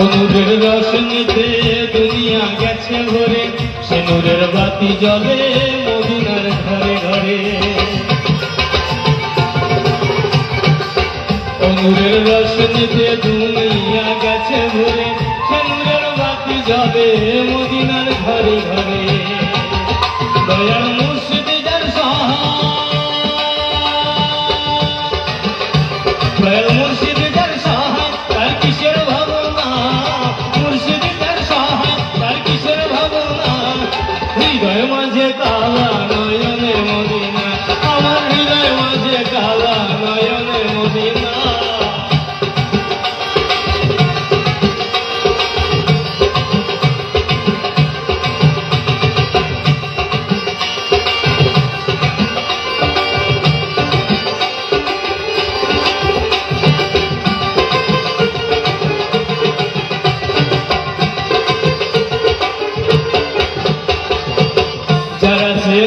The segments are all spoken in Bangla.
অনুরের রোশনীতে দুনিয়া গেছে ভরে, সে নূরের বাতি জ্বলে মদিনার ঘরে ঘরে। অনুরের রোশনীতে দুনিয়া গেছে ভরে, সে নূরের বাতি জ্বলে মদিনার ঘরে ঘরে। দয়াল মুর্শিদ যার সহায়, দয়াল মুর্শিদ যার সহায়, তার কিসের ভাবনা, মুর্শিদ যার সহায়, তার কিসের ভাবনা। হৃদয় মাঝে কালা নয়নের মদিনা, আমার হৃদয় মাঝে কালা নয়নের মদিনা।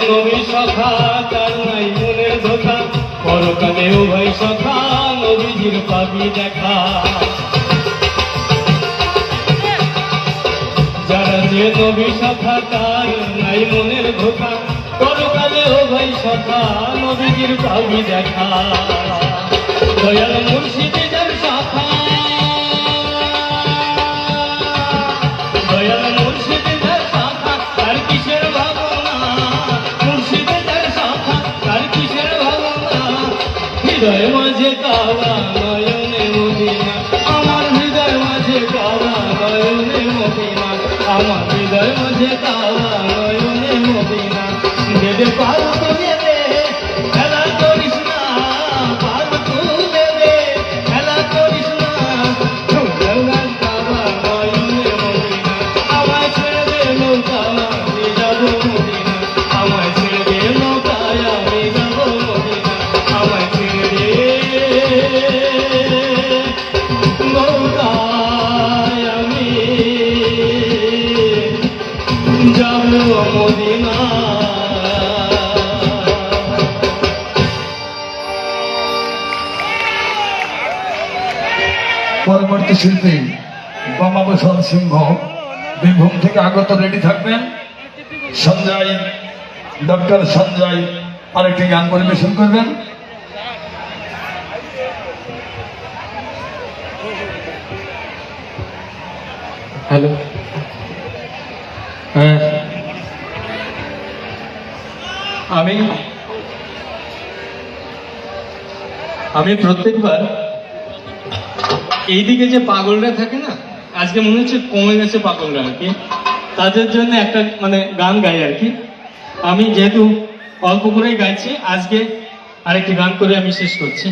নবী সখা তার নাই মনের ধোকা, পরকালে উভয় সখা নবীজির পাবি দেখা। যারা যে নবী সখা তার নাই মনের ধোকা, পরকালে উভয় সখা নবীজির পাবি দেখা। দয়াল মুর্শিদ যার সখা, দয়াল মুর্শিদ যার সখা, তার কিসের ভাবনা, হৃদয় মাঝে কালা নয়নে মদিনা, আমার হৃদয় মাঝে কালা নয়নে মদিনা, আমার হৃদয় মাঝে কালা নয়নে মদিনা। দেবে পার তো দেবে, খেলা করিস না, পার তো দেবে, খেলা করিস না, কালা নয়নে মদিনা। আমায় ছেড়ে দে নৌকায় আমি যাব মদিনা, আমায় ছেড়ে দে নৌকায় আমি যাব মদিনা, আমায় ছেড়ে দে নৌকায় আমি যাব মদিনা। পরবর্তী শিল্পী বোমাভূষণ সিংহ বীরভূম থেকে আগত, রেডি থাকবেন। সঞ্জয়, ডক্টর সঞ্জয় আরেকটি গান পরিবেশন করবেন। হ্যালো, আমি প্রত্যেকবার এইদিকে যে পাগলরা থাকে না, আজকে মনে হচ্ছে কমে গেছে পাগলরা আর কি, তাদের জন্য একটা গান গাই আর কি। আমি যেহেতু অল্প করেই গাইছি, আজকে আরেকটি গান করে আমি শেষ করছি।